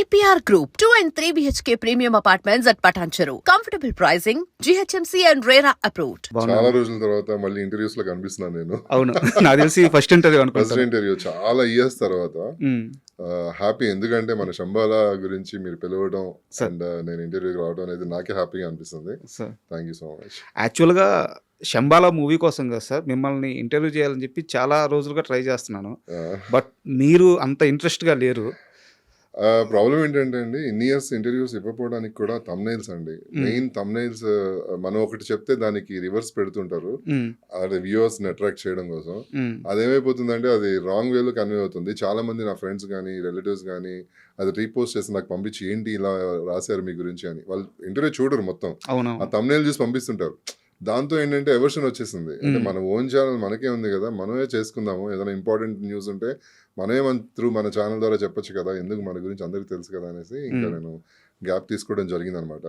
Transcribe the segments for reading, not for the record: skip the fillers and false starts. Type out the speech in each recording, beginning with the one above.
APR Group, 2 and 3 BHK premium apartments at Patancheru. Comfortable pricing, GHMC and RERA approved. చాలా రోజుల తర్వాత మళ్ళీ interviews లో కనిపిస్తున్నాను నేను. అవును, నాకు తెలిసి ఫస్ట్ ఇంటర్వ్యూ ఫస్ట్ అనుకుంటా. ఇంటర్వ్యూ చాలా ఇయర్స్ తర్వాత. హ్యాపీ, ఎందుకంటే మన శంబాల గురించి మీరు పిలవడం అండ్ నేను ఇంటర్వ్యూకి రావడం అనేది నాకే హ్యాపీగా అనిపిస్తుంది. Thank you so much. యాక్చువల్గా శంబాల మూవీ కోసం కదా సార్ మిమ్మల్ని ఇంటర్వ్యూ చేయాలని చెప్పి చాలా రోజులుగా ట్రై చేస్తున్నాను. బట్ మీరు అంత ఇంట్రెస్ట్గా లేరు. ప్రాబ్లం ఏంటంటే అండి, ఇన్ని ఇయర్స్ ఇంటర్వ్యూస్ ఇవ్వకపోవడానికి కూడా తమ్నైల్స్ అండి. మెయిన్ తమ్నైల్స్ మనం ఒకటి చెప్తే దానికి రివర్స్ పెడుతుంటారు, అది వ్యూవర్స్ ని అట్రాక్ట్ చేయడం కోసం. అదేమైపోతుందంటే అది రాంగ్ వేలో కన్వే అవుతుంది. చాలా మంది నా ఫ్రెండ్స్ కానీ రిలేటివ్స్ కానీ అది రీపోస్ట్ చేసి నాకు పంపించి ఏంటి ఇలా రాశారు మీ గురించి అని. వాళ్ళు ఇంటర్వ్యూ చూడరు, మొత్తం ఆ తమ్నైల్ చూసి పంపిస్తుంటారు. దాంతో ఏంటంటే ఎవర్షన్ వచ్చేసింది. అంటే మన ఓన్ ఛానల్ మనకే ఉంది కదా, మనమే చేసుకుందాము. ఏదైనా ఇంపార్టెంట్ న్యూస్ ఉంటే మనమే మన ఛానల్ ద్వారా చెప్పొచ్చు కదా, ఎందుకు మన గురించి అందరికి తెలుసు కదా అనేసి ఇంకా నేను గ్యాప్ తీసుకోవడం జరిగింది అనమాట.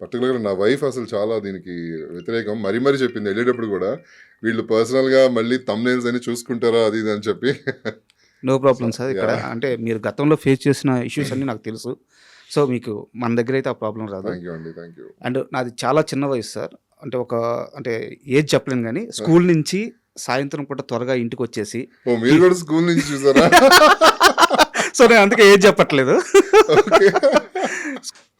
పర్టికులర్గా నా వైఫ్ అసలు చాలా దీనికి వ్యతిరేకం. మరీ చెప్పింది వెళ్ళేటప్పుడు కూడా, వీళ్ళు పర్సనల్గా మళ్ళీ తమ్నైల్స్ అని చూసుకుంటారా అది ఇది అని చెప్పి. No problem sir. ఇక్కడ అంటే మీరు గతంలో ఫేస్ చేసిన ఇష్యూస్ అన్ని నాకు తెలుసు. సో మీకు మన దగ్గర అయితే ఆ ప్రాబ్లం రాదు. థ్యాంక్ యూ అండి, థ్యాంక్ యూ. అండ్ నాది చాలా చిన్న వయసు సార్. అంటే ఏజ్ చెప్పలేను కానీ స్కూల్ నుంచి సాయంత్రం పూట త్వరగా ఇంటికి వచ్చేసి. మీరు కూడా స్కూల్ నుంచి చూసారా? సో నేను అందుకే ఏజ్ చెప్పట్లేదు.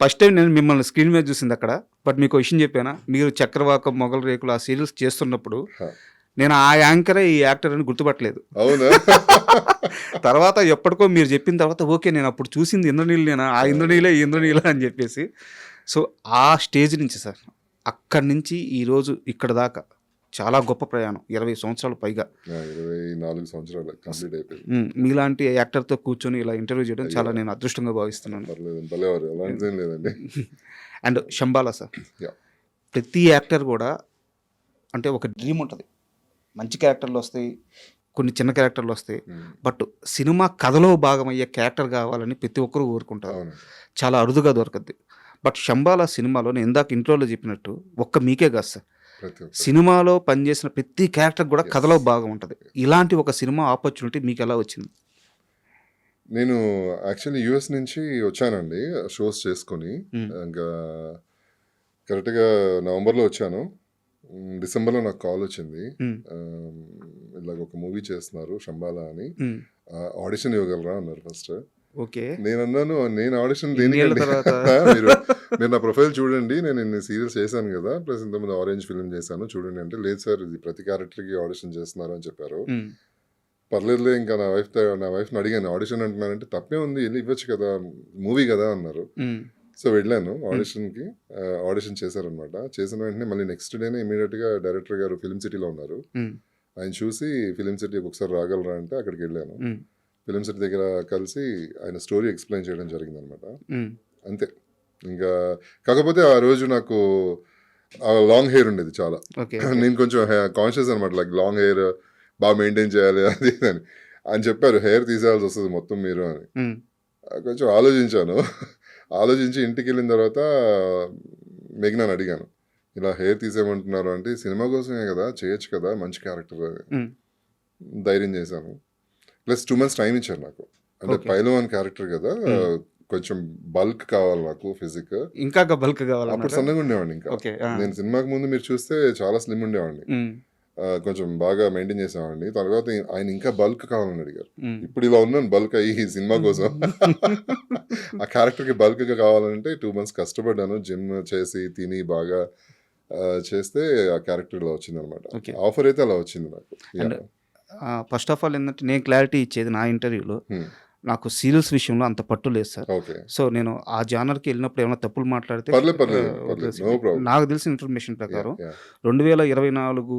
ఫస్ట్ టైం నేను మిమ్మల్ని స్క్రీన్ మీద చూసింది అక్కడ. బట్ మీకు విషయం చెప్పానా, మీరు చక్రవాకం, మొగల రేకులు ఆ సీరియల్స్ చేస్తున్నప్పుడు నేను ఆ యాంకరే ఈ యాక్టర్ అని గుర్తుపట్టలేదు. అవునా? తర్వాత ఎప్పటికో మీరు చెప్పిన తర్వాత ఓకే, నేను అప్పుడు చూసింది ఇంద్రనీళ్ళేనా, ఆ ఇంద్రనీలే ఈ ఇంద్రనీలే అని చెప్పేసి. సో ఆ స్టేజ్ నుంచి సార్, అక్కడి నుంచి ఈరోజు ఇక్కడ దాకా చాలా గొప్ప ప్రయాణం. 20 సంవత్సరాలు పైగా, 24 సంవత్సరాలు కంప్లీట్ అయిపోయింది. మీలాంటి యాక్టర్తో కూర్చొని ఇలా ఇంటర్వ్యూ చేయడం చాలా నేను అదృష్టంగా భావిస్తున్నాను. అండ్ శంబాల సార్, ప్రతి యాక్టర్ కూడా అంటే ఒక డ్రీమ్ ఉంటుంది. మంచి క్యారెక్టర్లు వస్తాయి, కొన్ని చిన్న క్యారెక్టర్లు వస్తాయి. బట్ సినిమా కథలో భాగమయ్యే క్యారెక్టర్ కావాలని ప్రతి ఒక్కరూ కోరుకుంటారు. చాలా అరుదుగా దొరకద్ది. బట్ శంబాల సినిమాలో నేను ఇందాక ఇంట్రోలో చెప్పినట్టు ఒక్క మీకే కాదు సార్, సినిమాలో పనిచేసిన ప్రతి క్యారెక్టర్ కూడా కథలో భాగం ఉంటుంది. ఇలాంటి ఒక సినిమా ఆపర్చునిటీ మీకు ఎలా వచ్చింది? నేను యాక్చువల్లీ యూఎస్ నుంచి వచ్చానండి షోస్ చేసుకొని. ఇంకా కరెక్ట్గా నవంబర్లో వచ్చాను. డిసెంబర్లో నాకు కాల్ వచ్చింది, ఇలాగ ఒక మూవీ చేస్తున్నారు శంబాల అని, ఆడిషన్ ఇవ్వగలరా అన్నారు ఫస్ట్. ఓకే, నేను అన్నాను, నేను ఆడిషన్ మీరు నా ప్రొఫైల్ చూడండి, నేను ఇన్ని సీరియల్స్ చేశాను కదా, ప్లస్ ఇంతకుముందు ఆరెంజ్ ఫిల్మ్ చేశాను చూడండి అంటే, లేదు సార్ ఇది ప్రతి క్యారెక్టర్కి ఆడిషన్ చేస్తున్నారు అని చెప్పారు. పర్లేదులే, ఇంకా నా వైఫ్ని అడిగాను, ఆడిషన్ అంటున్నానంటే తప్పే ఉంది, వెళ్ళి ఇవ్వచ్చు కదా, మూవీ కదా అన్నారు. సో వెళ్ళాను ఆడిషన్కి. ఆడిషన్ చేశారనమాట. చేసిన వెంటనే మళ్ళీ నెక్స్ట్ డేనే ఇమీడియట్గా డైరెక్టర్ గారు ఫిలిం సిటీలో ఉన్నారు, ఆయన చూసి ఫిలిం సిటీకి ఒకసారి రాగలరా అంటే అక్కడికి వెళ్ళాను. ఫిలిం సిటీ దగ్గర కలిసి ఆయన స్టోరీ ఎక్స్ప్లెయిన్ చేయడం జరిగింది అనమాట. అంతే. ఇంకా కాకపోతే ఆ రోజు నాకు లాంగ్ హెయిర్ ఉండేది చాలా. నేను కొంచెం కాన్షియస్ అనమాట, లైక్ లాంగ్ హెయిర్ బాగా మెయింటైన్ చేయాలి అది అని చెప్పారు. హెయిర్ తీసేయాల్సి వస్తుంది మొత్తం మీరు అని. కొంచెం ఆలోచించి ఇంటికి వెళ్ళిన తర్వాత మెఘనాని అడిగాను, ఇలా హెయిర్ తీసేయమంటున్నారు అంటే, సినిమా కోసమే కదా, చేయొచ్చు కదా, మంచి క్యారెక్టర్ ధైర్యం చేశాను. ప్లస్ 2 months టైం ఇచ్చారు నాకు. అంటే పైల్వాన్ క్యారెక్టర్ కదా, కొంచెం బల్క్ కావాలి నాకు, ఫిజిక్ ఇంకా బల్క్ కావాలి. అప్పుడు సన్నగా ఉండేవాడిని. ఇంకా నేను సినిమాకి ముందు మీరు చూస్తే చాలా స్లిమ్ ఉండేవాడిని, కొంచెం బాగా మెయింటైన్ చేసేవాడిని. తర్వాత ఆయన ఇంకా బల్క్ కావాలని అడిగారు. ఇప్పుడు ఇలా ఉన్నాను బల్క్ అయ్యి సినిమా కోసం. ఆ క్యారెక్టర్కి బల్క్గా కావాలంటే 2 months కష్టపడ్డాను, జిమ్ చేసి తిని బాగా చేస్తే ఆ క్యారెక్టర్ ఇలా వచ్చింది అనమాట. ఆఫర్ అయితే అలా వచ్చింది నాకు. ఫస్ట్ ఆఫ్ ఆల్ ఏంటంటే, నేను క్లారిటీ ఇచ్చేది నా ఇంటర్వ్యూలో, నాకు సీరియల్స్ విషయంలో అంత పట్టు లేదు సార్. సో నేను ఆ జానర్కి వెళ్ళినప్పుడు ఏమైనా తప్పులు మాట్లాడితే, నాకు తెలిసిన ఇన్ఫర్మేషన్ ప్రకారం 2024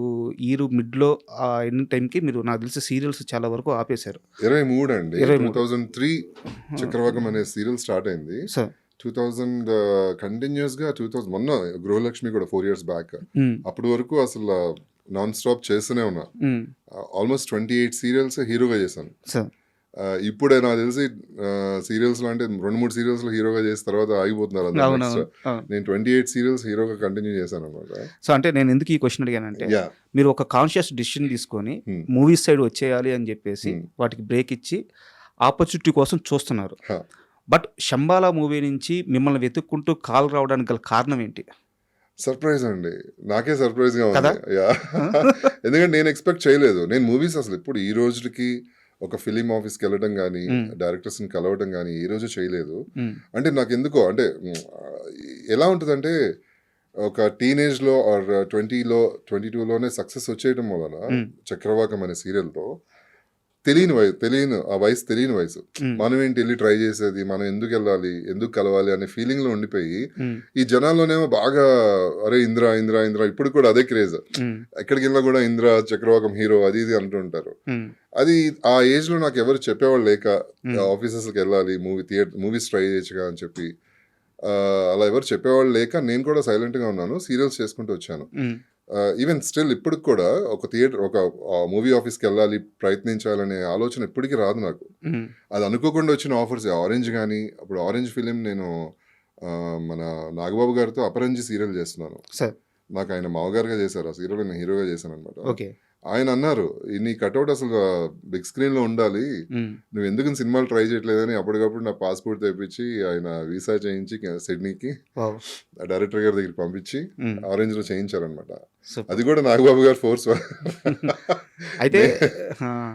ఇయర్ మిడ్లో ఆ ఎండింగ్ టైంకి మీరు నాకు తెలిసి సీరియల్స్ చాలా వరకు ఆపేశారు. 23 అండి, 2003 చక్రవాకం అనే సీరియల్ స్టార్ట్ అయింది సార్. 2000 కంటిన్యూస్గా 2000 మొన్న గృహలక్ష్మి కూడా 4 years బ్యాక్. అప్పటి వరకు అసలు నాన్ స్టాప్ చేస్తూనే ఉన్నా. ఆల్మోస్ట్ 28 సీరియల్స్ హీరోగా చేశాను. ఇప్పుడే నాకు తెలిసి సీరియల్స్ లో అంటే 2-3 సీరియల్స్ లో హీరోగా చేసిన తర్వాత ఆగిపోతున్నారు. నేను 28 సీరియల్స్ హీరోగా కంటిన్యూ చేశాను అనమాట. సో అంటే నేను ఎందుకు ఈ క్వశ్చన్ అడిగానంటే, మీరు ఒక కాన్షియస్ డిసిషన్ తీసుకొని మూవీస్ సైడ్ వచ్చేయాలి అని చెప్పేసి వాటికి బ్రేక్ ఇచ్చి ఆపర్చునిటీ కోసం చూస్తున్నారు. బట్ శంబాలా మూవీ నుంచి మిమ్మల్ని వెతుక్కుంటూ కాల్ రావడానికి గల కారణం ఏంటి? సర్ప్రైజ్ అండి. నాకే సర్ప్రైజ్‌గా కదా? ఉంది. యాహ్! ఎందుకంటే నేను ఎక్స్‌పెక్ట్ చేయలేదు. నేను మూవీస్ అసలు ఎప్పుడు ఈ రోజుకి ఒక ఫిల్మ్ ఆఫీస్‌కెళ్ళడం గానీ, డైరెక్టర్స్‌ని కలవడం గానీ ఏ రోజు చేయలేదు. అంటే నాకెందుకో అంటే ఎలా ఉంటదంటే ఒక టీనేజ్‌లో ఆర్ 20లో 22లోనే సక్సెస్ వచ్చేయడం వలన 'చక్రవాకం' అనే సీరియల్‌తో తెలియని ఆ వయసు తెలియని వయసు. మనమేంటి ఎళ్లి ట్రై చేసేది, మనం ఎందుకెళ్ళాలి, ఎందుకు కలవాలి అనే ఫీలింగ్‌లో ఉండిపోయి, ఈ జనాల్లోనేమో బాగా అరే! ఇంద్ర ఇప్పటికి కూడా అదే క్రేజ్. ఎక్కడికెళ్ళినా కూడా ఇంద్ర, చక్రవాకం హీరో అది ఇది అంటూ ఉంటారు. అది ఆ ఏజ్‌లో నాకెవరు చెప్పేవాళ్ళు లేక ఆఫీసెస్‌కెళ్ళాలి, మూవీస్ ట్రై చేయొచ్చుగా అని చెప్పి అలా ఎవరు చెప్పేవాళ్ళు లేక నేను కూడా సైలెంట్‌గా ఉన్నాను. సీరియల్స్ చేసుకుంటూ వచ్చాను. ఈవెన్ స్టిల్ ఇప్పటికి కూడా ఒక మూవీ ఆఫీస్‌కెళ్ళాలి, ప్రయత్నించాలనే ఆలోచన ఇప్పటికి రాదు నాకు. అది అనుకోకుండా వచ్చిన ఆఫర్స్ 'ఆరెంజ్' గానీ, అప్పుడు 'ఆరెంజ్' ఫిల్మ్ నేను మన నాగబాబు గారితో 'అపరంజి' సీరియల్ చేస్తున్నాను. సార్. నాకు ఆయన మామగారుగా చేశారు. ఆ సీరియల్‌లో నేను హీరోగా చేశాననమాట. ఓకే. ఆయన అన్నారు, "నీ కటౌట్ అసలు బిగ్ స్క్రీన్‌లో ఉండాలి. నువ్వెందుకు సినిమాలు ట్రై చేయట్లేదని" అప్పటికప్పుడు నా పాస్‌పోర్ట్ తెప్పించి, ఆయన వీసా చేయించి సిడ్నీకి వావ్! డైరెక్టర్ గారి దగ్గరికి పంపించి 'ఆరెంజ్‌లో' చేయించారనమాట. సూపర్. అది కూడా నాగబాబు గారి ఫోర్స్. అయితే